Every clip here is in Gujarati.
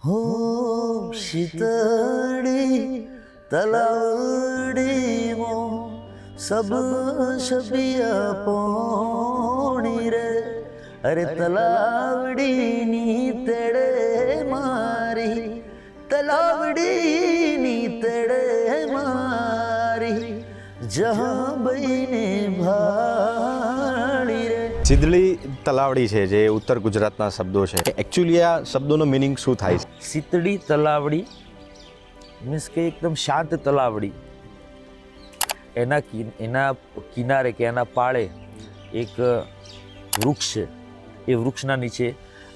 હો શીતળી તલાવડીમો સબ શબિયા પોણી રે અરે તલાવડીની તેડે મારી તલાવડીની તેડે મારી જહાં બઈને ભાળી રે. શીતળી તલાવડી છે જે ઉત્તર ગુજરાતના શબ્દો છે. એકચ્યુઅલી આ શબ્દોનો મિનિંગ શું થાય છે? શીતળી તલાવડી મીન્સ કે એકદમ શાંત તલાવડી, એના કિનારે કે એના પાળે એક વૃક્ષ છે. એ વૃક્ષના નીચે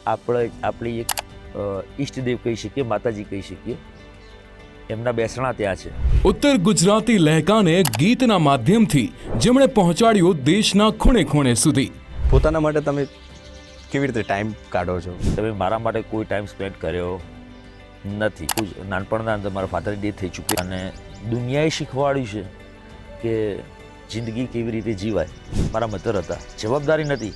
આપણી એક ઈષ્ટદેવ કહી શકીએ, માતાજી કહી શકીએ, એમના બેસણા ત્યાં છે. ઉત્તર ગુજરાતી લહેકાને ગીતના માધ્યમથી જેમણે પહોંચાડ્યો દેશના ખૂણે ખૂણે સુધી. પોતાના માટે તમે કેવી રીતે ટાઈમ કાઢો છો? તમે મારા માટે કોઈ ટાઈમ સ્પેન્ડ કર્યો નથી. નાનપણના અંદર મારા ફાધર ડેથ થઈ ચૂક્યા અને દુનિયાએ શીખવાડ્યું છે કે જિંદગી કેવી રીતે જીવાય. મારા મધર હતા, જવાબદારી નથી,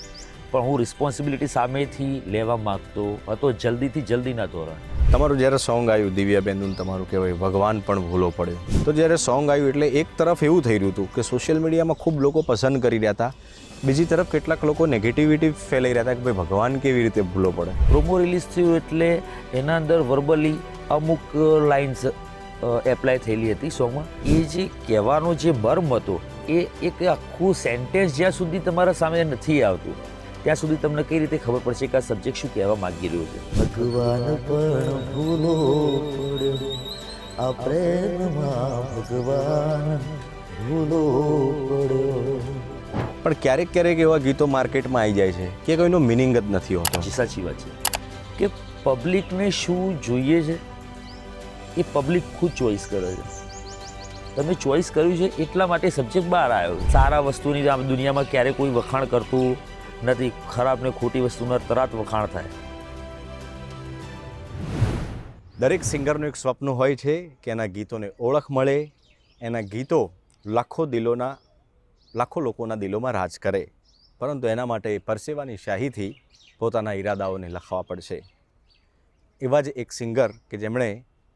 પણ હું રિસ્પોન્સિબિલિટી સામેથી લેવા માગતો હતો, જલ્દીથી જલ્દીના ધોરણ. તમારું જ્યારે સોંગ આવ્યું દિવ્યાબેનનું, તમારું કહેવાય ભગવાન પણ ભૂલો પડ્યો, તો જ્યારે સોંગ આવ્યું એટલે એક તરફ એવું થઈ રહ્યું હતું કે સોશિયલ મીડિયામાં ખૂબ લોકો પસંદ કરી રહ્યા હતા, બીજી તરફ કેટલાક લોકો નેગેટિવિટી ફેલાઈ રહ્યા હતા કે ભાઈ ભગવાન કેવી રીતે ભૂલો પડે. પ્રોમો રિલીઝ થયું એટલે એના અંદર વર્બલી અમુક લાઇન્સ એપ્લાય થયેલી હતી સોંગમાં. એ જે કહેવાનો જે મર્મ હતો એ એક આખું સેન્ટેન્સ જ્યાં સુધી તમારા સામે નથી આવતું ત્યાં સુધી તમને કઈ રીતે ખબર પડશે કે આ સબ્જેક્ટ શું કહેવા માંગી રહ્યો છે. ભગવાન પણ ભૂલો પડ્યો, આ પ્રેમમાં ભગવાન ભૂલો પડ્યો. પણ ક્યારેક ક્યારેક એવા ગીતો માર્કેટમાં આવી જાય છે કે કોઈનો મિનિંગ જ નથી હોતો. જી સાચી વાત છે કે પબ્લિકને શું જોઈએ છે એ પબ્લિક ખુદ ચોઈસ કરે છે. તમે ચોઈસ કર્યું છે એટલા માટે સબ્જેક્ટ બહાર આવ્યો. સારા વસ્તુની આ દુનિયામાં ક્યારેય કોઈ વખાણ કરતું નથી. ખરાબ ને ખોટી વસ્તુના તરત વખાણ થાય. દરેક સિંગરનું એક સ્વપ્ન હોય છે કે એના ગીતોને ઓળખ મળે, એના ગીતો લાખો લોકોના દિલોમાં રાજ કરે, પરંતુ એના માટે પરસેવાની શાહીથી પોતાના ઈરાદાઓને લખવા પડશે. એવા જ એક સિંગર કે જેમણે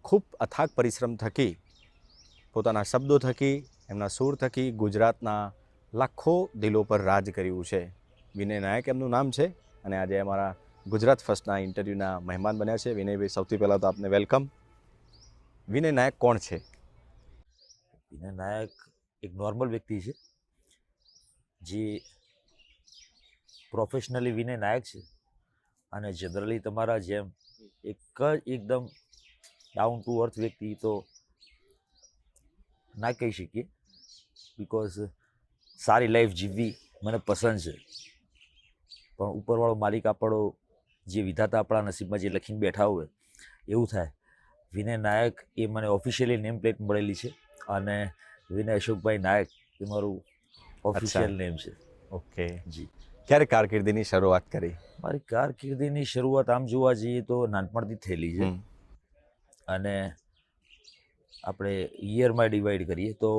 ખૂબ અથાગ પરિશ્રમ થકી, પોતાના શબ્દો થકી, એમના સૂર થકી ગુજરાતના લાખો દિલો પર રાજ કર્યું છે. વિનય નાયક એમનું નામ છે અને આજે અમારા ગુજરાત ફર્સ્ટના ઇન્ટરવ્યૂના મહેમાન બન્યા છે. વિનયભાઈ, સૌથી પહેલાં તો આપને વેલકમ. વિનય નાયક કોણ છે? વિનય નાયક એક નોર્મલ વ્યક્તિ છે જે પ્રોફેશનલી વિનય નાયક છે અને જનરલી તમારા જેમ એક જ એકદમ ડાઉન ટુ અર્થ વ્યક્તિ તો ના કહી શકીએ, બિકોઝ સારી લાઈફ જીવવી મને પસંદ છે, પણ ઉપરવાળો માલિક આપણો જે વિધાતા આપણા નસીબમાં જે લખીને બેઠા હોય એવું થાય. વિનય નાયક એ મને ઓફિશિયલી નેમ પ્લેટ મળેલી છે અને વિનય અશોકભાઈ નાયક એ મારું ઓફિશિયલ નેમ છે. ઓકે જી. ક્યારે કારકિર્દીની શરૂઆત કરી? મારી કારકિર્દીની શરૂઆત આમ જોવા જઈએ તો નાનપણથી થયેલી છે અને આપણે યરમાં ડિવાઈડ કરીએ તો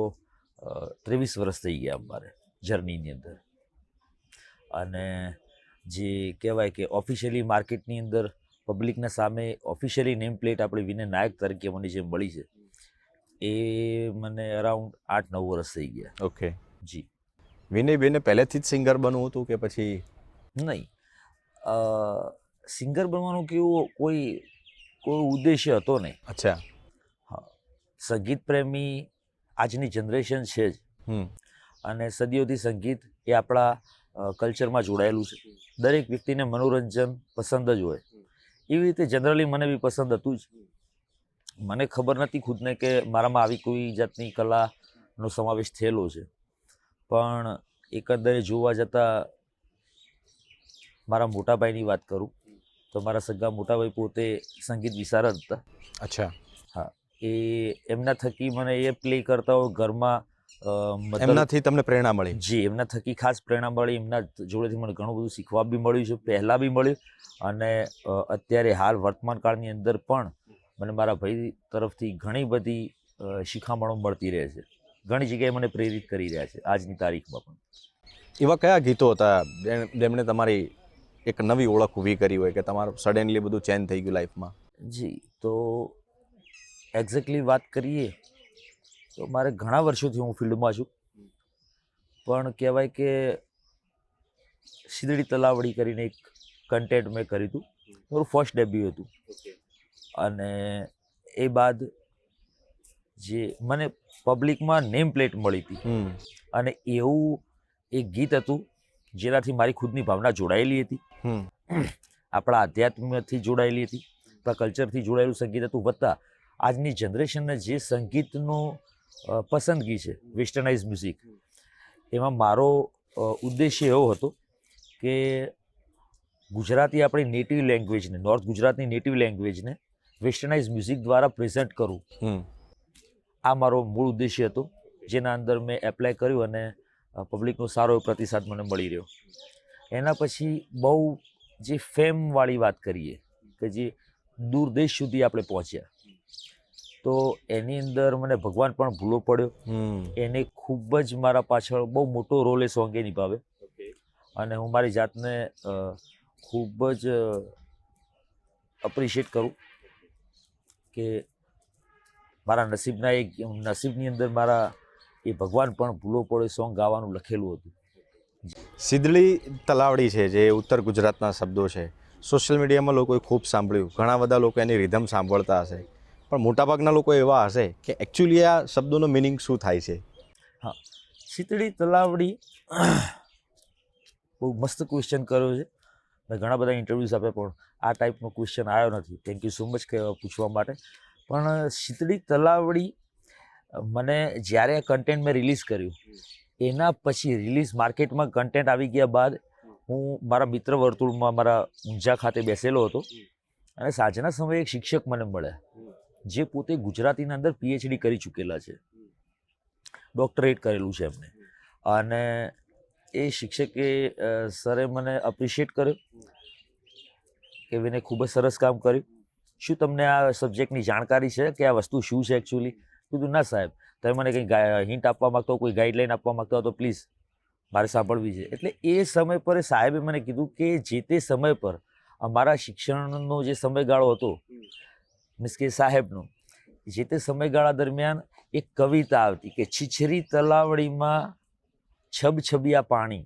23 વર્ષ થઈ ગયા અમારે જર્નીની અંદર. અને જે કહેવાય કે ઓફિશિયલી માર્કેટની અંદર પબ્લિકના સામે ઓફિશિયલી નેમ પ્લેટ આપણે વિનય નાયક તરીકે મને જે મળી છે એ મને અરાઉન્ડ 8-9 વર્ષ થઈ ગયા. ઓકે જી. વિનયભાઈને પહેલેથી જ સિંગર બનવું હતું કે પછી? નહીં, સિંગર બનવાનું કેવું કોઈ ઉદ્દેશ્ય હતો નહીં. અચ્છા. હા, સંગીત પ્રેમી આજની જનરેશન છે જ અને સદીઓથી સંગીત એ આપણા કલ્ચરમાં જોડાયેલું છે. દરેક વ્યક્તિને મનોરંજન પસંદ જ હોય. એવી રીતે જનરલી મને બી પસંદ હતું જ. મને ખબર નથી ખુદને કે મારામાં આવી કોઈ જાતની કલાનો સમાવેશ થયેલો છે, પણ એકંદરે જોવા જતાં મારા મોટાભાઈની વાત કરું તો મારા સગા મોટાભાઈ પોતે સંગીત વિશારદ હતા. અચ્છા. હા, એ એમના થકી મને એ પ્લે કરતા હોય ઘરમાં. એમનાથી તમને પ્રેરણા મળી? જી, એમના થકી ખાસ પ્રેરણા મળી. એમના જોડેથી મને ઘણું બધું શીખવા બી મળ્યું છે, પહેલાં બી મળ્યું અને અત્યારે હાલ વર્તમાન કાળની અંદર પણ મને મારા ભાઈ તરફથી ઘણી બધી શિખામણો મળતી રહે છે. ઘણી જગ્યાએ મને પ્રેરિત કરી રહ્યા છે આજની તારીખમાં પણ. એવા કયા ગીતો હતા જેમણે તમારી એક નવી ઓળખ ઊભી કરી હોય કે તમારું સડનલી બધું ચેન્જ થઈ ગયું લાઈફમાં? જી, તો એક્ઝેક્ટલી વાત કરીએ તો મારે ઘણા વર્ષોથી હું ફિલ્ડમાં છું, પણ કહેવાય કે શીદડી તલાવડી કરીને એક કન્ટેન્ટ મેં કર્યું હતું. મારું ફર્સ્ટ ડેબ્યુ હતું. અને એ બાદ જે મને પબ્લિકમાં નેમ પ્લેટ મળી હતી, અને એવું એક ગીત હતું જેનાથી મારી ખુદની ભાવના જોડાયેલી હતી, આપણા આધ્યાત્મથી જોડાયેલી હતી, આપણા કલ્ચરથી જોડાયેલું સંગીત હતું. વત્તા આજની જનરેશનને જે સંગીતનો પસંદગી છે, વેસ્ટર્નાઇઝ મ્યુઝિક, એમાં મારો ઉદ્દેશ્ય એવો હતો કે ગુજરાતી આપણી નેટિવ લેંગ્વેજને, નોર્થ ગુજરાતની નેટિવ લેંગ્વેજને વેસ્ટર્નાઇઝ મ્યુઝિક દ્વારા પ્રેઝન્ટ કરું. આ મારો મૂળ ઉદ્દેશ્ય હતો, જેના અંદર મેં એપ્લાય કર્યું અને પબ્લિકનો સારો એવો પ્રતિસાદ મને મળી રહ્યો. એના પછી બહુ જે ફેમવાળી વાત કરીએ કે જે દૂર દેશ સુધી આપણે પહોંચ્યા, તો એની અંદર મને ભગવાન પણ ભૂલો પડ્યો. એને ખૂબ જ મારા પાછળ બહુ મોટો રોલ એ સોંગે નિભાવે, અને હું મારી જાતને ખૂબ જ અપ્રિશિએટ કરું કે મારા નસીબની અંદર મારા એ ભગવાન પણ ભૂલો પડે સોંગ ગાવાનું લખેલું હતું. શીદડી તલાવડી છે જે ઉત્તર ગુજરાતના શબ્દો છે, સોશિયલ મીડિયામાં લોકોએ ખૂબ સાંભળ્યું, ઘણા બધા લોકો એની રિધમ સાંભળતા હશે, પણ મોટાભાગના લોકો એવા હશે કે એકચ્યુઅલી આ શબ્દોનો મિનિંગ શું થાય છે? હા, શીદડી તલાવડી બહુ મસ્ત ક્વેશ્ચન કર્યો છે. મેં ઘણા બધા ઇન્ટરવ્યૂઝ આપ્યા, પણ આ ટાઈપનો ક્વેશ્ચન આવ્યો નથી. થેન્ક યુ સો મચ પૂછવા માટે. પણ શીદડી તલાવડી મને જ્યારે આ કન્ટેન્ટ મેં રિલીઝ કર્યું, એના પછી રિલીઝ માર્કેટમાં કન્ટેન્ટ આવી ગયા બાદ હું મારા મિત્ર વર્તુળમાં મારા ઊંઝા ખાતે બેસેલો હતો, અને સાંજના સમયે એક શિક્ષક મને મળ્યા જે પોતે ગુજરાતીના અંદર PhD કરી ચૂકેલા છે, ડોક્ટરેટ કરેલું છે એમને. અને એ શિક્ષકે સરે મને અપ્રિશિએટ કર્યો કે વિને ખૂબ જ સરસ કામ કર્યું, શું તમને આ સબ્જેક્ટની જાણકારી છે કે આ વસ્તુ શું છે એકચ્યુઅલી? કીધું ના સાહેબ, તમે મને કંઈ હિન્ટ આપવા માગતો હો, કોઈ ગાઈડલાઈન આપવા માગતો હો તો પ્લીઝ મારે સાંભળવી છે. એટલે એ સમય પર સાહેબે મને કીધું કે જે તે સમય પર અમારા શિક્ષણનો જે સમયગાળો હતો, મીન્સ કે સાહેબનો, જે તે સમયગાળા દરમિયાન એક કવિતા આવતી કે છીછરી તલાવડીમાં છબછબિયા પાણી.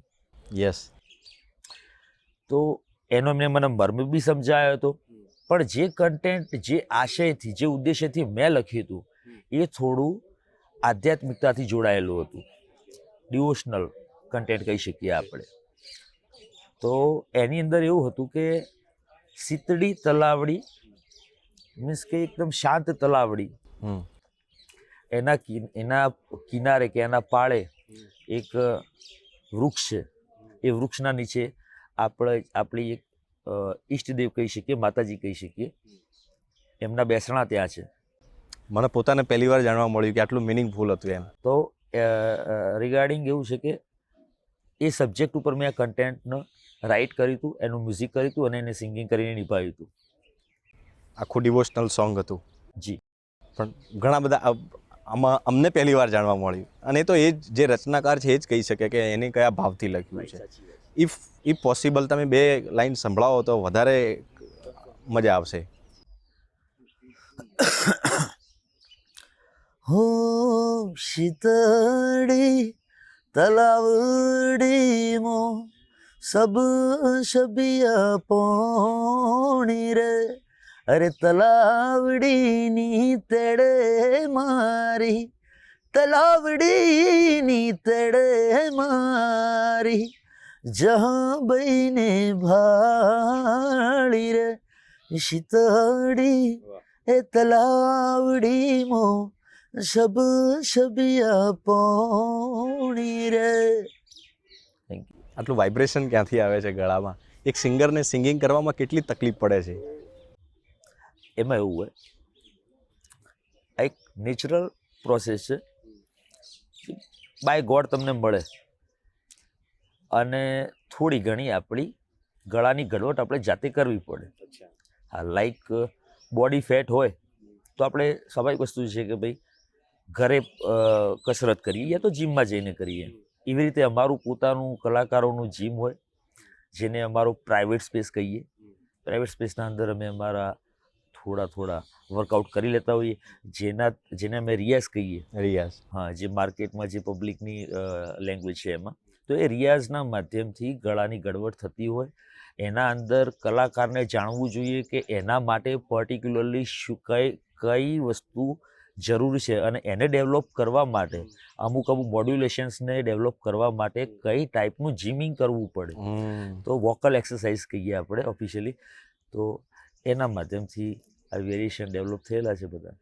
યસ. તો એનો એમને મને મર્મ બી સમજાયો હતો, પણ જે કન્ટેન્ટ, જે આશયથી, જે ઉદ્દેશ્યથી મેં લખ્યું હતું, એ થોડું આધ્યાત્મિકતાથી જોડાયેલું હતું, ડિવોશનલ કન્ટેન્ટ કહી શકીએ આપણે. તો એની અંદર એવું હતું કે શીદડી તલાવડી મીન્સ કે એકદમ શાંત તલાવડી, એના કિનારે કે એના પાળે એક વૃક્ષ છે. એ વૃક્ષના નીચે આપણી એક ઈષ્ટદેવ કહી શકીએ, માતાજી કહી શકીએ, એમના બેસણા ત્યાં છે. મને પોતાને પહેલી વાર જાણવા મળ્યું કે આટલું મિનિંગફુલ હતું એમ. તો રિગાર્ડિંગ એવું છે કે એ સબ્જેક્ટ ઉપર મેં આ કન્ટેન્ટને રાઇટ કર્યું હતું, એનું મ્યુઝિક કર્યું હતું અને એને સિંગિંગ કરીને નિભાવ્યું હતું. આખું ડિવોશનલ સોંગ હતું. જી. પણ ઘણા બધા આમાં અમને પહેલી વાર જાણવા મળ્યું, અને એ તો એ જ જે રચનાકાર છે એ જ કહી શકે કે એને કયા ભાવથી લખ્યું છે. ઇફ પોસિબલ તમે 2 લાઈન સંભળાવો તો વધારે મજા આવશે. હો શીતળી તલાવડી મો સબ શબિયા પોણી રે, અરે તલાવડીની તેડે મારી, તલાવડીની તેડે મારી, જહાં બઈને ભાળી રે, શીતળી એ તલાવડી મો શબ શબિયા પોણી રે. આટલું વાઇબ્રેશન ક્યાંથી આવે છે ગળામાં? એક સિંગરને સિંગિંગ કરવામાં કેટલી તકલીફ પડે છે? એમાં એવું હોય, આ એક નેચરલ પ્રોસેસ છે, બાય ગોડ તમને મળે, અને થોડી ઘણી આપણી ગળાની ગળવટ આપણે જાતે કરવી પડે. હા, લાઈક બોડી ફેટ હોય તો આપણે સ્વાભાવિક વસ્તુ છે કે ભાઈ ઘરે કસરત કરીએ યા તો જીમમાં જઈને કરીએ. એવી રીતે અમારું પોતાનું કલાકારોનું જીમ હોય, જેને અમારું પ્રાઇવેટ સ્પેસ કહીએ. પ્રાઇવેટ સ્પેસના અંદર અમે અમારા થોડા વર્કઆઉટ કરી લેતા હોઈએ, જેને અમે રિયાઝ કહીએ. રિયાઝ. હા, જે માર્કેટમાં જે પબ્લિકની લેંગ્વેજ છે એમાં, તો એ રિયાઝના માધ્યમથી ગળાની ગડબડ થતી હોય, એના અંદર કલાકારને જાણવું જોઈએ કે એના માટે પર્ટિક્યુલરલી કઈ વસ્તુ જરૂરી છે, અને એને ડેવલપ કરવા માટે અમુક મોડ્યુલેશન્સને ડેવલપ કરવા માટે કઈ ટાઈપનું જીમિંગ કરવું પડે. તો વોકલ એક્સરસાઇઝ કહીએ આપણે ઓફિશિયલી, તો એના માધ્યમથી આ વેરિએશન ડેવલપ થયેલા છે બધા.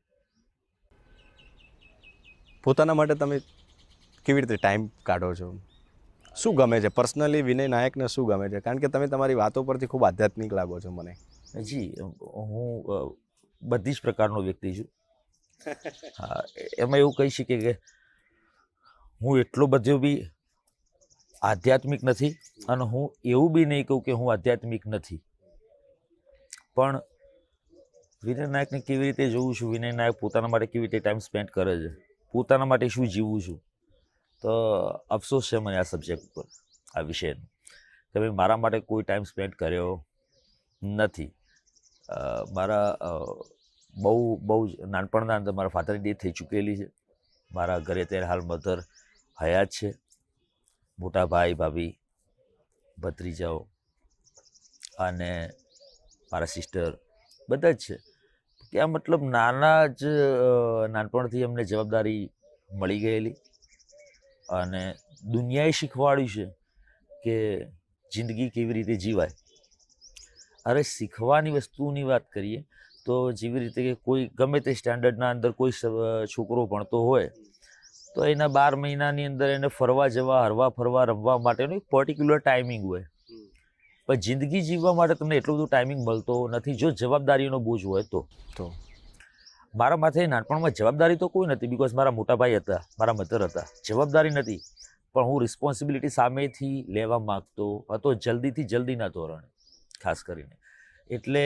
પોતાના માટે તમે કેવી રીતે ટાઈમ કાઢો છો? શું ગમે છે પર્સનલી? વિનય નાયકને શું ગમે છે? કારણ કે તમે તમારી વાતો પરથી ખૂબ આધ્યાત્મિક લાગો છો મને. જી, હું બધી જ પ્રકારનો વ્યક્તિ છું. હા, એમાં એવું કહી શકીએ કે હું એટલો બધો બી આધ્યાત્મિક નથી, અને હું એવું બી નહીં કહું કે હું આધ્યાત્મિક નથી. પણ વિનય નાયકને કેવી રીતે જોઉં છું, વિનય નાયક પોતાના માટે કેવી રીતે ટાઈમ સ્પેન્ડ કરે છે, પોતાના માટે શું જીવું છું, તો અફસોસ છે મને આ સબ્જેક્ટ ઉપર, આ વિષયનો, કે ભાઈ મારા માટે કોઈ ટાઈમ સ્પેન્ડ કર્યો નથી. મારા બહુ જ નાનપણના અંદર મારા ફાધરની ડેથ થઈ ચૂકેલી છે. મારા ઘરે અત્યારે હાલ મધર હયાત છે, મોટા ભાઈ ભાભી ભત્રીજાઓ અને મારા સિસ્ટર બધા જ છે. ત્યાં મતલબ નાનપણથી અમને જવાબદારી મળી ગયેલી, અને દુનિયાએ શીખવાડ્યું છે કે જિંદગી કેવી રીતે જીવાય. અરે શીખવાની વસ્તુની વાત કરીએ તો જેવી રીતે કે કોઈ ગમે તે સ્ટાન્ડર્ડના અંદર કોઈ છોકરો ભણતો હોય તો એના 12 મહિનાની અંદર એને ફરવા જવા, હરવા ફરવા, રમવા માટેનો એક પર્ટિક્યુલર ટાઈમિંગ હોય. પણ જિંદગી જીવવા માટે તમને એટલું બધું ટાઈમિંગ મળતો નથી જો જવાબદારીનો બોજ હોય તો. મારા માથે નાનપણમાં જવાબદારી તો કોઈ નથી, બિકોઝ મારા મોટા ભાઈ હતા, મારા મધર હતા, જવાબદારી નથી, પણ હું રિસ્પોન્સિબિલિટી સામેથી લેવા માગતો હતો, જલ્દીથી જલ્દીના ધોરણે ખાસ કરીને. એટલે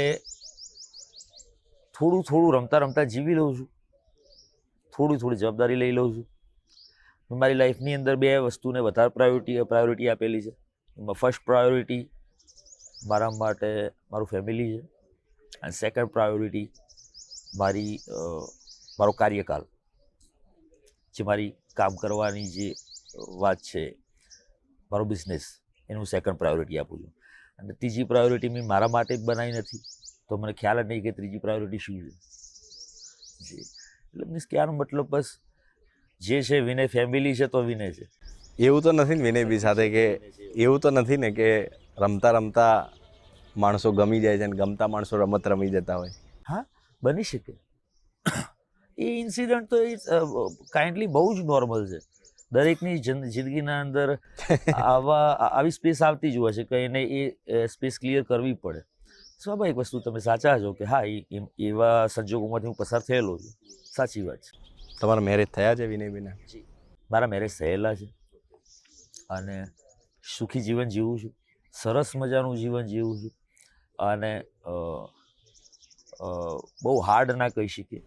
થોડું રમતા રમતા જીવી લઉં છું, થોડી જવાબદારી લઈ લઉં છું. મારી લાઈફની અંદર 2 વસ્તુને વધારે પ્રાયોરિટી આપેલી છે. એમાં ફર્સ્ટ પ્રાયોરિટી મારા માટે મારું ફેમિલી છે, અને સેકન્ડ પ્રાયોરિટી મારો કાર્યકાળ, જે મારી કામ કરવાની જે વાત છે, મારો બિઝનેસ, એનું સેકન્ડ પ્રાયોરિટી આપું છું. અને ત્રીજી પ્રાયોરિટી મેં મારા માટે જ બનાવી નથી, તો મને ખ્યાલ જ નહીં કે ત્રીજી પ્રાયોરિટી શું છે. જી, એટલે મીન્સ કે આનો મતલબ બસ જે છે વિનય ફેમિલી છે તો વિનય છે. એવું તો નથી ને વિનયભાઈ સાથે કે એવું તો નથી ને કે રમતા રમતા માણસો ગમી જાય છે અને ગમતા માણસો રમત રમી જતા હોય? હા, બની શકે. એ ઇન્સિડન્ટ તો કાઇન્ડલી બહુ જ નોર્મલ છે. દરેકની જિંદગીના અંદર આવી સ્પેસ આવતી જ હોય છે કે એને એ સ્પેસ ક્લિયર કરવી પડે. સ્વાભાવિક વસ્તુ, તમે સાચા છો કે હા, એવા સંજોગોમાંથી હું પસાર થયેલો છું. સાચી વાત છે. તમારા મેરેજ થયા છે વિનયભાઈના? મારા મેરેજ થયેલા છે, અને સુખી જીવન જીવું છું, સરસ મજાનું જીવન જીવું છું. અને બહુ હાર્ડ ના કહી શકીએ,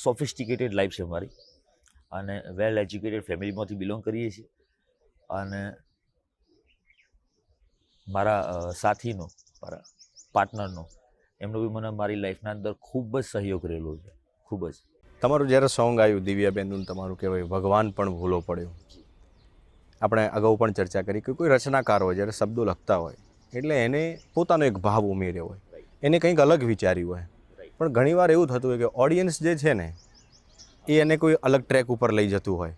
સોફિસ્ટિકેટેડ લાઈફ છે મારી, અને વેલ એજ્યુકેટેડ ફેમિલીમાંથી બિલોંગ કરીએ છીએ. અને મારા સાથીનો, મારા પાર્ટનરનો, એમનો બી મને મારી લાઈફના અંદર ખૂબ જ સહયોગ રહેલો છે, ખૂબ જ. તમારું જ્યારે સોંગ આવ્યું દિવ્યાબેનનું, તમારું કહેવાય ભગવાન પણ ભૂલો પડ્યો, આપણે અગાઉ પણ ચર્ચા કરી કે કોઈ રચનાકાર હોય જ્યારે શબ્દો લખતા હોય એટલે એને પોતાનો એક ભાવ ઉમેર્યો હોય, એને કંઈક અલગ વિચાર્યું હોય. પણ ઘણીવાર એવું થતું હોય કે ઓડિયન્સ જે છે ને એ એને કોઈ અલગ ટ્રેક ઉપર લઈ જતું હોય.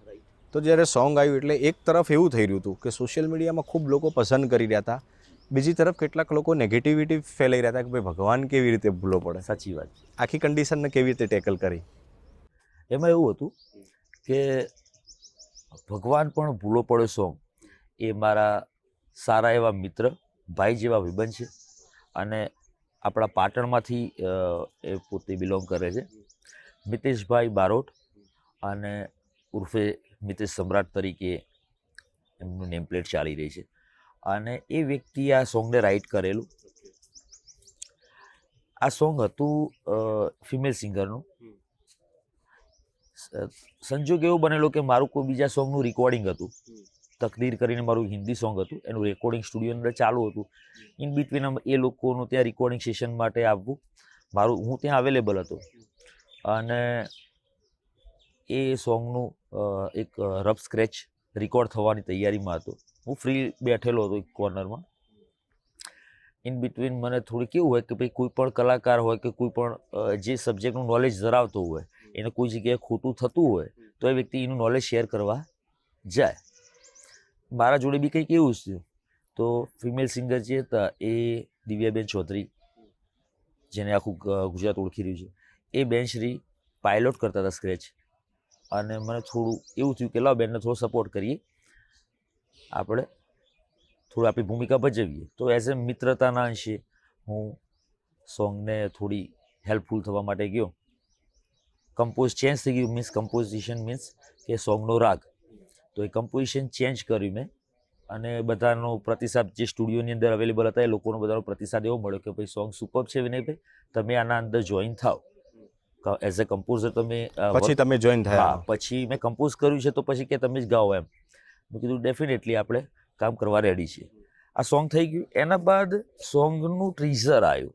તો જ્યારે સોંગ આવ્યું એટલે એક તરફ એવું થઈ રહ્યું હતું કે સોશિયલ મીડિયામાં ખૂબ લોકો પસંદ કરી રહ્યા હતા, બીજી તરફ કેટલાક લોકો નેગેટિવિટી ફેલાઈ રહ્યા હતા કે ભાઈ ભગવાન કેવી રીતે ભૂલો પડે. સાચી વાત. આખી કન્ડિશનને કેવી રીતે ટેકલ કરી? એમાં એવું હતું કે ભગવાન પણ ભૂલો પડે સોંગ એ મારા સારા એવા મિત્ર, ભાઈ જેવા વિબંધ છે, અને આપણા પાટણમાંથી એ પોતે બિલોંગ કરે છે, મિતેશભાઈ બારોટ, અને ઉર્ફે મિતેશ સમ્રાટ તરીકે એમનું નેમ પ્લેટ ચાલી રહી છે. અને એ વ્યક્તિએ આ સોંગને રાઇટ કરેલું. આ સોંગ હતું ફિમેલ સિંગરનું. સંજોગ એવો બનેલો કે મારું કોઈ બીજા સોંગનું રેકોર્ડિંગ હતું, તકદીર કરીને મારું હિન્દી સોંગ હતું, એનું રેકોર્ડિંગ સ્ટુડિયોની અંદર ચાલુ હતું. ઇન બિટવીન એ લોકોનું ત્યાં રેકોર્ડિંગ સેશન માટે આવવું, હું ત્યાં અવેલેબલ હતો અને એ સોંગનું એક રફ સ્ક્રેચ રેકોર્ડ થવાની તૈયારીમાં હતો. હું ફ્રી બેઠેલો હતો એક કોર્નરમાં. ઇન બિટવીન મને થોડી કેવું હોય કે ભાઈ કોઈ પણ કલાકાર હોય કે કોઈ પણ જે સબ્જેક્ટનું નોલેજ ધરાવતો હોય એને કોઈ જગ્યાએ ખોટું થતું હોય તો એ વ્યક્તિ એનું નોલેજ શેર કરવા જાય. મારા જોડે બી કંઈક એવું જ થયું. તો ફિમેલ સિંગર જે હતા એ દિવ્યાબેન ચૌધરી, જેને આખું ગુજરાત ઓળખી રહ્યું છે, એ બેનશ્રી પાયલોટ કરતા હતા સ્ક્રેચ. અને મને થોડું એવું થયું કે લાવ બેનને થોડો સપોર્ટ કરીએ, આપણે થોડી આપણી ભૂમિકા ભજવીએ. તો એઝ એ મિત્રતાના અંશે હું સોંગને થોડી હેલ્પફુલ થવા માટે ગયો. કમ્પોઝ ચેન્જ થઈ ગયું, મીન્સ કમ્પોઝિશન મીન્સ કે સોંગનો રાગ. તો એ કમ્પોઝિશન ચેન્જ કર્યું મેં અને બધાનો પ્રતિસાદ જે સ્ટુડિયોની અંદર અવેલેબલ હતા એ લોકોનો બધાનો પ્રતિસાદ એવો મળ્યો કે ભાઈ સોંગ સુપર છે વિનયભાઈ, તમે આના અંદર જોઈન થાવ. એઝ અ કમ્પોઝર તમે પછી તમે જોઈન થયા? હા, પછી મેં કમ્પોઝ કર્યું છે તો પછી કે તમે જ ગાઓ એમ. મેં કીધું ડેફિનેટલી આપણે કામ કરવા રેડી છીએ. આ સોંગ થઈ ગયું. એના બાદ સોંગનું ટ્રીઝર આવ્યું,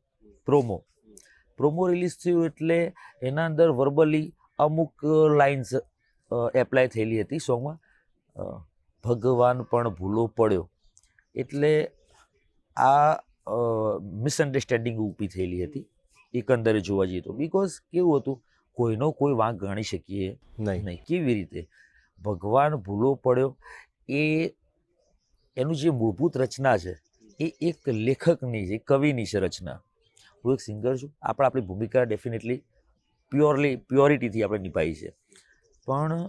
પ્રોમો રિલીઝ થયું એટલે એના અંદર વર્બલી અમુક લાઇન્સ એપ્લાય થયેલી હતી સોંગમાં. ભગવાન પણ ભૂલો પડ્યો એટલે આ મિસઅન્ડરસ્ટેન્ડિંગ ઊભી થયેલી હતી એકંદરે જોવા જઈએ તો. બિકોઝ કેવું હતું, કોઈનો કોઈ વાંક ગણી શકીએ નહીં. કેવી રીતે ભગવાન ભૂલો પડ્યો એ એનું જે મૂળભૂત રચના છે એ એક લેખકની છે, કવિની છે રચના. હું એક સિંગર છું, આપણી ભૂમિકા ડેફિનેટલી પ્યોરિટીથી આપણે નિભાવી છે. પણ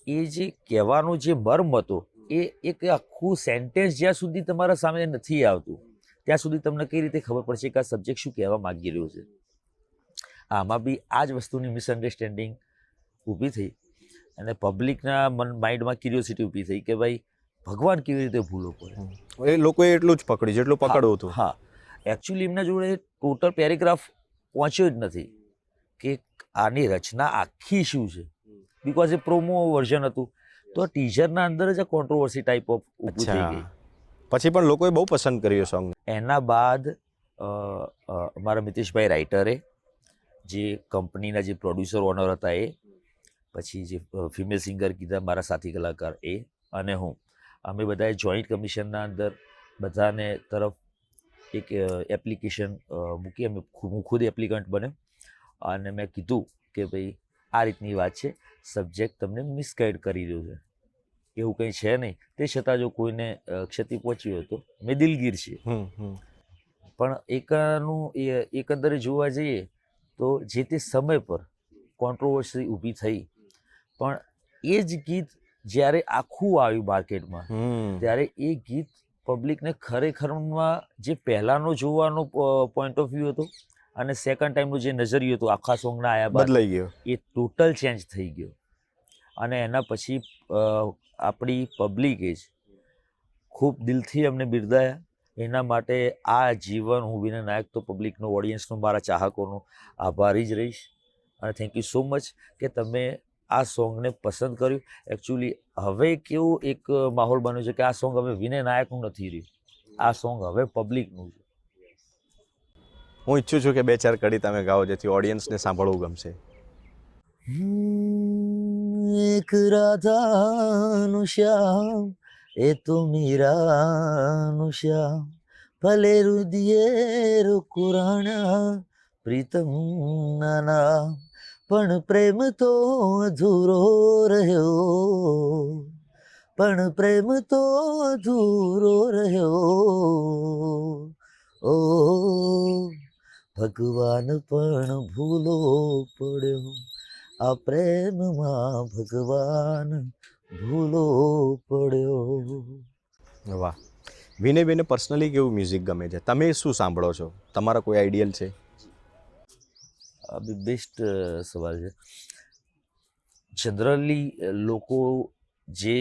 એ જે કહેવાનો જે મર્મ હતો એ એક આખું સેન્ટેન્સ જ્યાં સુધી તમારા સામે નથી આવતું ત્યાં સુધી તમને કઈ રીતે ખબર પડશે કે આ સબ્જેક્ટ શું કહેવા માગી રહ્યો છે. આમાં બી આ જ વસ્તુની મિસઅન્ડરસ્ટેન્ડિંગ ઊભી થઈ અને પબ્લિકના માઇન્ડમાં ક્યુરિયોસિટી ઊભી થઈ કે ભાઈ ભગવાન કેવી રીતે ભૂલો પડે. એ લોકોએ એટલું જ પકડ્યું જેટલું પકડવું હતું. હા, એકચ્યુઅલી એમના જોડે ટોટલ પેરેગ્રાફ પહોંચ્યો જ નથી કે આની રચના આખી શું છે. બિકોઝ એ પ્રોમો વર્ઝન હતું તો ટીઝરના અંદર જ આ કોન્ટ્રોવર્સી ટાઈપ ઓફ ઊભું થઈ ગઈ. પછી પણ લોકોએ બહુ પસંદ કર્યું સોંગ. એના બાદ અમારા મિતેશભાઈ રાઇટરે, જે કંપનીના જે પ્રોડ્યુસર ઓનર હતા એ, પછી જે ફિમેલ સિંગર કીધા મારા સાથી કલાકાર એ અને હું, અમે બધાએ જોઈન્ટ કમિશનના અંદર બધાને તરફ એક એપ્લિકેશન મૂકી. હું ખુદ એપ્લિકન્ટ બન્યો અને મેં કીધું કે ભાઈ આ રીતની વાત છે, સબ્જેક્ટ તમને મિસગાઈડ કરી રહ્યો છે, એવું કંઈ છે નહીં. તે છતાં જો કોઈને ક્ષતિ પહોંચી હોય તો મેં દિલગીર છે. પણ એકંદરે જોવા જઈએ તો જે તે સમય પર કોન્ટ્રોવર્સી ઊભી થઈ, પણ એ જ ગીત જ્યારે આખું આવ્યું માર્કેટમાં ત્યારે એ ગીત પબ્લિકને ખરેખરમાં જે પહેલાંનો જોવાનો પોઈન્ટ ઓફ વ્યૂ હતો અને સેકન્ડ ટાઈમનો જે નજરિયો હતો આખા સોંગના આયા બાદ બદલાઈ ગયો, એ ટોટલ ચેન્જ થઈ ગયો. અને એના પછી આપણી પબ્લિકે જ ખૂબ દિલથી અમને બિરદાયા. એના માટે આ જીવન હું વિનય નાયક તો પબ્લિકનો, ઓડિયન્સનો, મારા ચાહકોનો આભારી જ રહીશ. અને થેન્ક યુ સો મચ કે તમે આ સોંગને પસંદ કર્યું. એકચ્યુઅલી હવે કેવું એક માહોલ બન્યો છે કે આ સોંગ હવે વિનય નાયકનું નથી રહ્યું, આ સોંગ હવે પબ્લિકનું છે. હું ઈચ્છું છું કે 2-4 કડી તમે ગાઓ જેથી ઓડિયન્સને સાંભળવું ગમશે. એક રાધાનું શ્યામ એ તો મીરાનું શ્યામ, ભલે રુદિયે રૂકુરાણા પ્રીતમ નાના, પણ પ્રેમ તો અધૂરો રહ્યો, પણ પ્રેમ તો અધૂરો રહ્યો. ઓ ભગવાન પણ ભૂલો પડ્યો, આ પ્રેમમાં ભગવાન ભૂલો પડ્યો. વાહ. વિનયભાઈને પર્સનલી કેવું મ્યુઝિક ગમે છે? તમે શું સાંભળો છો? તમારા કોઈ આઈડિયલ છે? આ બી બેસ્ટ સવાલ છે. જનરલી લોકો જે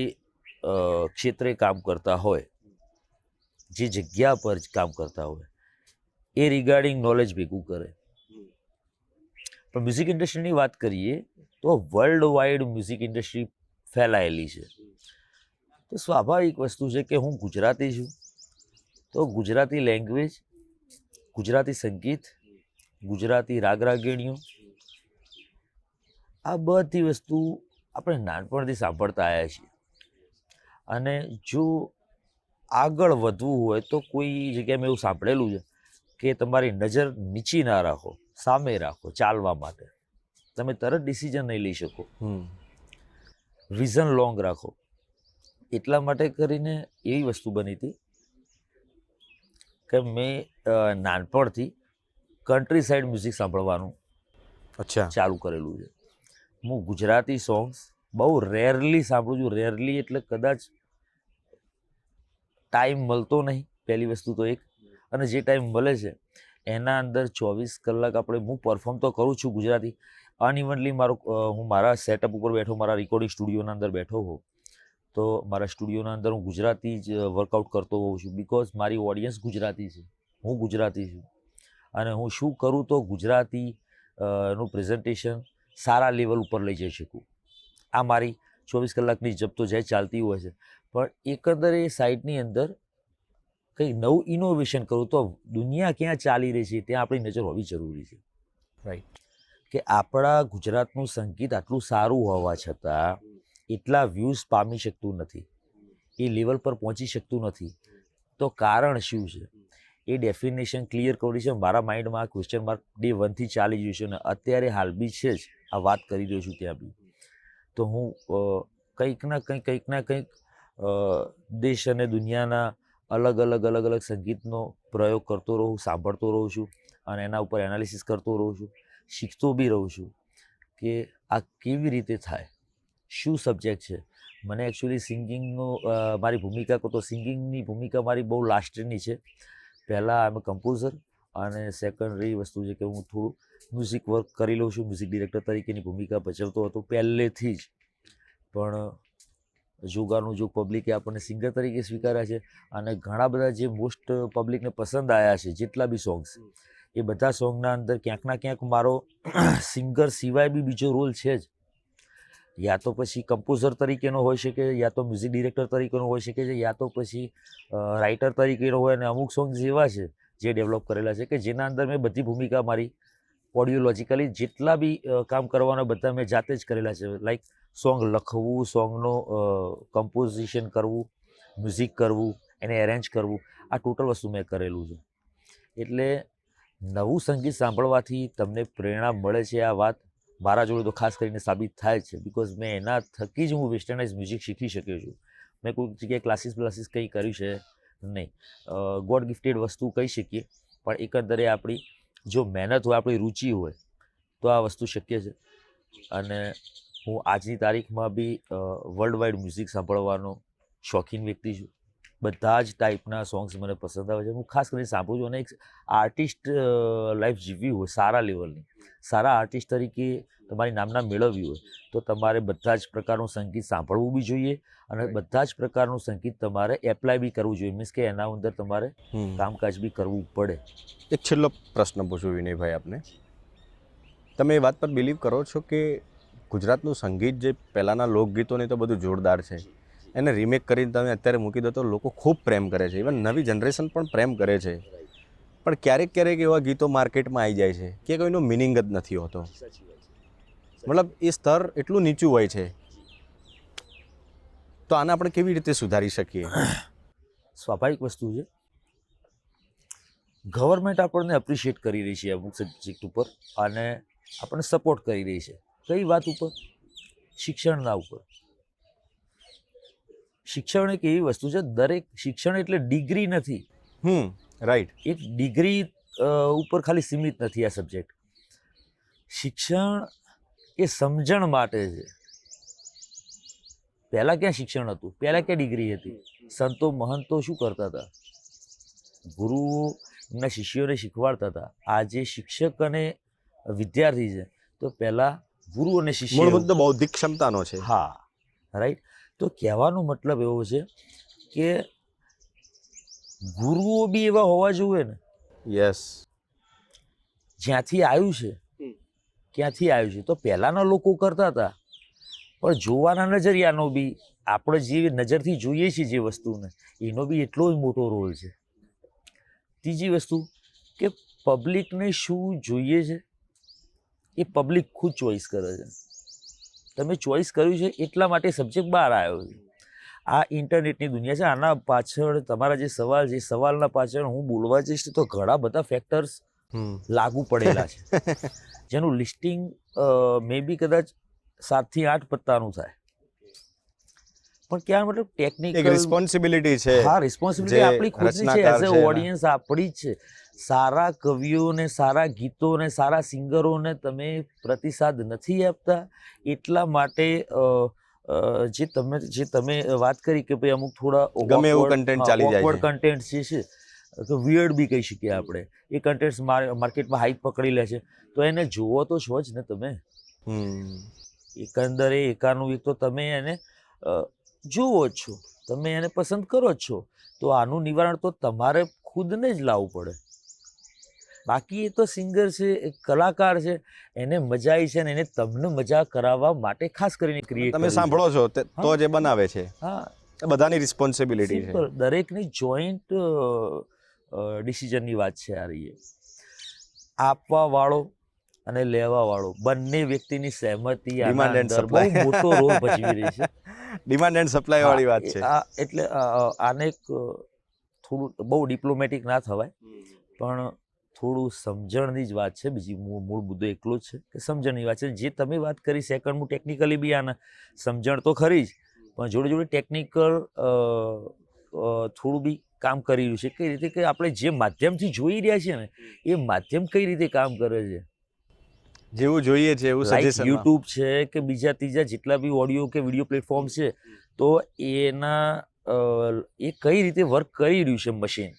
ક્ષેત્રે કામ કરતા હોય, જે જગ્યા પર કામ કરતા હોય એ રિગાર્ડિંગ નોલેજ ભેગું કરે. પણ મ્યુઝિક ઇન્ડસ્ટ્રીની વાત કરીએ તો વર્લ્ડ વાઇડ મ્યુઝિક ઇન્ડસ્ટ્રી ફેલાયેલી છે. તો સ્વાભાવિક વસ્તુ છે કે હું ગુજરાતી છું તો ગુજરાતી લેંગ્વેજ, ગુજરાતી સંગીત ગુજરાતી રાગ રાગીણીઓ, આ બધી વસ્તુ આપણે નાનપણથી સાંભળતા આવ્યા છીએ. અને જો આગળ વધવું હોય તો કોઈ જગ્યાએ મેં એવું સાંભળેલું છે કે તમારી નજર નીચી ના રાખો, સામે રાખો ચાલવા માટે. તમે તરત ડિસિઝન નહીં લઈ શકો, વિઝન લોંગ રાખો. એટલા માટે કરીને એવી વસ્તુ બની હતી કે મેં નાનપણથી કન્ટ્રી સાઇડ મ્યુઝિક સાંભળવાનું અચ્છા, ચાલુ કરેલું છે. હું ગુજરાતી સોંગ્સ બહુ રેરલી સાંભળું છું. રેરલી એટલે કદાચ ટાઈમ મળતો નહીં, પહેલી વસ્તુ તો એક. અને જે ટાઈમ મળે છે એના અંદર 24 કલાક હું પરફોર્મ તો કરું છું ગુજરાતી. અનઇવનલી હું મારા સેટઅપ ઉપર બેઠો, મારા રેકોર્ડિંગ સ્ટુડિયોના અંદર બેઠો હોઉં તો મારા સ્ટુડિયોના અંદર હું ગુજરાતી જ વર્કઆઉટ કરતો હોઉં છું. બિકોઝ મારી ઓડિયન્સ ગુજરાતી છે, હું ગુજરાતી છું. અને હું શું કરું તો ગુજરાતી નું પ્રેઝન્ટેશન સારા લેવલ ઉપર લઈ જઈ શકું. આ મારી 24 કલાકની જપતોજહદ ચાલતી હોય છે. પણ એકંદર એ સાઇડની અંદર કંઈક નવું ઇનોવેશન કરું તો દુનિયા ક્યાં ચાલી રહી છે ત્યાં આપણી નજર હોવી જરૂરી છે. રાઈટ. કે આપણા ગુજરાતનું સંગીત આટલું સારું હોવા છતાં એટલા વ્યૂઝ પામી શકતું નથી, એ લેવલ પર પહોંચી શકતું નથી. તો કારણ શું છે એ ડેફિનેશન ક્લિયર કરવી છે. મારા માઇન્ડમાં આ ક્વેશ્ચન માર્ક ડે 1 થી ચાલી રહ્યું છે અને અત્યારે હાલ બી છે જ, આ વાત કરી રહ્યો છું ત્યાં બી. તો હું કંઈક ના કંઈક દેશ અને દુનિયાના અલગ અલગ સંગીતનો પ્રયોગ કરતો રહું, સાંભળતો રહું છું અને એના ઉપર એનાલિસિસ કરતો રહું છું, શીખતો બી રહું છું કે આ કેવી રીતે થાય, શું સબ્જેક્ટ છે. મને એકચ્યુઅલી સિંગિંગનો મારી ભૂમિકા કહો તો સિંગિંગની ભૂમિકા મારી બહુ લાસ્ટની છે. પહેલાં આઈ એમ કમ્પોઝર અને સેકન્ડરી વસ્તુ છે કે હું થોડું મ્યુઝિક વર્ક કરી લઉં છું. મ્યુઝિક ડિરેક્ટર તરીકેની ભૂમિકા ભજવતો હતો પહેલેથી જ. પણ જોગાનું જો પબ્લિકે આપણને સિંગર તરીકે સ્વીકાર્યા છે અને ઘણા બધા જે મોસ્ટ પબ્લિકને પસંદ આવ્યા છે જેટલા બી સોંગ્સ, એ બધા સોંગના અંદર ક્યાંક ના ક્યાંક મારો સિંગર સિવાય બી બીજો રોલ છે જ. યા તો પછી કમ્પોઝર તરીકેનો હોઈ શકે, યા તો મ્યુઝિક ડિરેક્ટર તરીકેનો હોઈ શકે છે, યા તો પછી રાઇટર તરીકેનો હોય. અને અમુક સોંગ્સ એવા છે જે ડેવલપ કરેલા છે કે જેના અંદર મેં બધી ભૂમિકા મારી ઓડિયોલોજિકલી જેટલા બી કામ કરવાના બધા મેં જાતે જ કરેલા છે. લાઈક સોંગ લખવું, સોંગનો કમ્પોઝિશન કરવું, મ્યુઝિક કરવું, એને એરેન્જ કરવું, આ ટોટલ વસ્તુ મેં કરેલું છે. એટલે નવું સંગીત સાંભળવાથી તમને પ્રેરણા મળે છે, આ વાત મારા જોડે તો ખાસ કરીને સાબિત થાય છે. બિકોઝ મેં એના થકી જ હું વેસ્ટર્નાઇઝ મ્યુઝિક શીખી શક્યો છું. મેં કોઈ જગ્યાએ ક્લાસીસ કંઈ કર્યું છે નહીં. ગોડ ગિફ્ટેડ વસ્તુ કહી શકીએ, પણ એકંદરે આપણી જો મહેનત હોય, આપણી રુચિ હોય તો આ વસ્તુ શક્ય છે. અને હું આજની તારીખમાં બી વર્લ્ડ વાઇડ મ્યુઝિક સાંભળવાનો શોખીન વ્યક્તિ છું. બધા જ ટાઈપના સોંગ્સ મને પસંદ આવે છે. હું ખાસ કરીને સાંભળું છું. અને એક આર્ટિસ્ટ લાઈફ જીવવી હોય સારા લેવલની, સારા આર્ટિસ્ટ તરીકે તમારી નામના મેળવવી હોય તો તમારે બધા જ પ્રકારનું સંગીત સાંભળવું બી જોઈએ અને બધા જ પ્રકારનું સંગીત તમારે એપ્લાય બી કરવું જોઈએ. મીન્સ કે એના અંદર તમારે કામકાજ બી કરવું પડે. એક છેલ્લો પ્રશ્ન પૂછું વિનયભાઈ આપને. તમે એ વાત પર બિલીવ કરો છો કે ગુજરાતનું સંગીત જે પહેલાંના લોકગીતોને તો બધું જોરદાર છે, એને રીમેક કરીને તમે અત્યારે મૂકી દો તો લોકો ખૂબ પ્રેમ કરે છે, ઇવન નવી જનરેશન પણ પ્રેમ કરે છે. પણ ક્યારેક એવા ગીતો માર્કેટમાં આવી જાય છે કે કોઈનો મિનિંગ જ નથી હોતો. મતલબ એ સ્તર એટલું નીચું હોય છે. તો આને આપણે કેવી રીતે સુધારી શકીએ? સ્વાભાવિક વસ્તુ છે. ગવર્મેન્ટ આપણને એપ્રિશિએટ કરી રહી છે અમુક સબ્જેક્ટ ઉપર અને આપણને સપોર્ટ કરી રહી છે. કઈ વાત ઉપર? શિક્ષણના ઉપર. શિક્ષણ એક એવી વસ્તુ છે, દરેક શિક્ષણ એટલે ડિગ્રી નથી. રાઈટ. એક ડિગ્રી ઉપર ખાલી સીમિત નથી આ સબ્જેક્ટ. શિક્ષણ એ સમજણ માટે છે. પહેલાં ક્યાં શિક્ષણ હતું? પહેલાં ક્યાં ડિગ્રી હતી? સંતો મહંતો શું કરતા હતા? ગુરુઓ એમના શિષ્યોને શીખવાડતા હતા. આજે શિક્ષક અને વિદ્યાર્થી છે તો પહેલાં ગુરુ અને શિષ્ય. મૂળ મુદ્દો બૌદ્ધિક ક્ષમતાનો છે. હા, રાઈટ. તો કહેવાનો મતલબ એવો છે કે ગુરુઓ બી એવા હોવા જોઈએ ને. યસ. જ્યાંથી આવ્યું છે ક્યાંથી આવ્યું છે તો પહેલાંના લોકો કરતા હતા, પણ જોવાના નજરિયાનો બી આપણે જે નજરથી જોઈએ છીએ જે વસ્તુને એનો બી એટલો જ મોટો રોલ છે. ત્રીજી વસ્તુ કે પબ્લિકને શું જોઈએ છે એ પબ્લિક ખુદ ચોઈસ કરે છે. તમે ચોઈસ કર્યું છે એટલા માટે સબ્જેક્ટ બહાર આવ્યો છે. આ ઇન્ટરનેટની દુનિયા છે. આના પાછળ તમારા જે સવાલ છે, સવાલના પાછળ હું બોલવા જઈશ તો ઘણા બધા ફેક્ટર્સ લાગુ પડેલા છે, જેનું લિસ્ટિંગ મે બી કદાચ 7 થી 8 પત્તાનું થાય. પણ ક્યાં મતલબ એક ટેકનિકલ રિસ્પોન્સિબિલિટી છે. હા, રિસ્પોન્સિબિલિટી આપણી ખુદની છે. રચનાકાર એઝ છે અ એના. ઓડિયન્સ આપણી જ છે. સારા કવિઓને, સારા ગીતોને, સારા સિંગરોને તમે પ્રતિસાદ નથી આપતા, એટલા માટે જે તમે વાત કરી કે ભાઈ અમુક થોડા ગમે એવું content ચાલી જાય છે. કન્ટેન્ટ જે છે તો વિયર્ડ બી કહી શકીએ આપણે, એ કન્ટેન્ટ માર્કેટમાં હાઈપ પકડી લે છે, તો એને જોવો તો છો જ ને તમે. એકંદરે એકાનું એક તો તમે એને જુઓ જ છો, તમે એને પસંદ કરો જ છો, તો આનું નિવારણ તો તમારે ખુદને જ લાવવું પડે. બાકી એ તો સિંગર છે, એક કલાકાર છે, એને મજા આવી છે ને એને તમને મજા કરાવવા માટે ખાસ કરીને ક્રિએટ તમે સાંભળો છો તો જે બનાવે છે, હા, એ બધાની રિસ્પોન્સિબિલિટી છે. સિમ્પલ. દરેકની જોઈન્ટ ડિસિઝનની વાત છે આ રહી. આપવા વાળો અને લેવા વાળો બંને વ્યક્તિની સહેમતી આના Demand and અંદર supply. બહુ મોટો રોલ ભજવી રહી છે. ડિમાન્ડ એન્ડ સપ્લાય વાળી વાત છે. એટલે આને એક થોડું બહુ ડિપ્લોમેટિક ના થવાય, પણ થોડું સમજણની જ વાત છે. બીજી મૂળ મુદ્દો એટલો જ છે કે સમજણની વાત છે. જે તમે વાત કરી સેકન્ડનું, ટેકનિકલી બી આને સમજણ તો ખરી જ, પણ જોડે જોડે ટેકનિકલ થોડું બી કામ કરી રહ્યું છે. કઈ રીતે કે આપણે જે માધ્યમથી જોઈ રહ્યા છીએ ને એ માધ્યમ કઈ રીતે કામ કરે છે. જેવું જોઈએ છે એવું લાઈક સજેશન. યુટ્યુબ છે કે બીજા ત્રીજા જેટલા બી ઓડિયો કે વિડીયો પ્લેટફોર્મ છે, તો એના એ કઈ રીતે વર્ક કરી રહ્યું છે મશીન,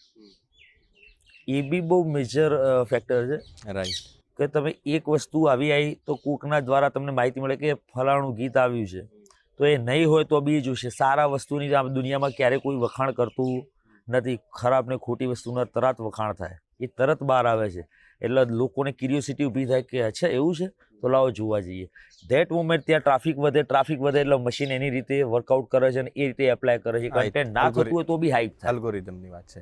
એ બી બહુ મેજર ફેક્ટર છે. રાઈટ. કે તમે એક વસ્તુ આવી તો કોકના દ્વારા તમને માહિતી મળે કે ફલાણું ગીત આવ્યું છે, તો એ નહીં હોય તો બી જોશે. સારા વસ્તુની આ દુનિયામાં ક્યારેય કોઈ વખાણ કરતું નથી. ખરાબ ને ખોટી વસ્તુના તરત વખાણ થાય, એ તરત બહાર આવે છે. એટલે લોકોને ક્યુરિયોસિટી ઊભી થાય કે અચ્છા એવું છે, તો લાવો જોવા જઈએ. ધેટ મોમેન્ટ ત્યાં ટ્રાફિક વધે એટલે મશીન એની રીતે વર્કઆઉટ કરે છે અને એ રીતે એપ્લાય કરે છે. કન્ટેન્ટ ના થતું હોય તો બી હાઈપ થાય. એલ્ગોરિધમની વાત છે.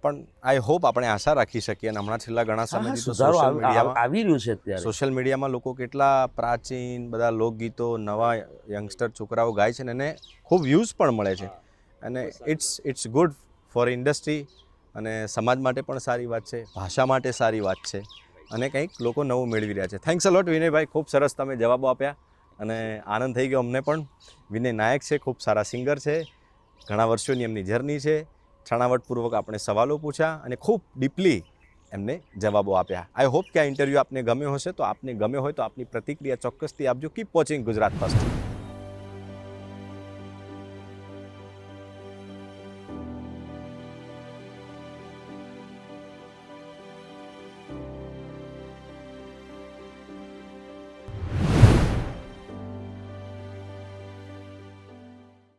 પણ આઈ હોપ આપણે આશા રાખી શકીએ, અને હમણાં છેલ્લા ઘણા સમયથી તો સુધારો સોશિયલ મીડિયામાં આવી રહ્યો છે અત્યારે. સોશિયલ મીડિયામાં લોકો કેટલા પ્રાચીન બધા લોકગીતો નવા યંગસ્ટર છોકરાઓ ગાય છે ને એને ખૂબ વ્યૂઝ પણ મળે છે, અને ઇટ્સ ગુડ ફોર ઇન્ડસ્ટ્રી, અને સમાજ માટે પણ સારી વાત છે, ભાષા માટે સારી વાત છે, અને કંઈક લોકો નવું મેળવી રહ્યા છે. થેન્ક્સ અ લોટ વિનયભાઈ, ખૂબ સરસ તમે જવાબો આપ્યા અને આનંદ થઈ ગયો અમને પણ. વિનય નાયક છે, ખૂબ સારા સિંગર છે, ઘણા વર્ષોની એમની જર્ની છે. છણાવટપૂર્વક આપણે સવાલો પૂછ્યા અને ખૂબ ડીપલી એમને જવાબો આપ્યા. આઈ હોપ કે આ ઇન્ટરવ્યૂ આપને ગમ્યો હશે. તો આપને ગમ્યો હોય તો આપની પ્રતિક્રિયા ચોક્કસથી આપજો. Keep watching Gujarat first.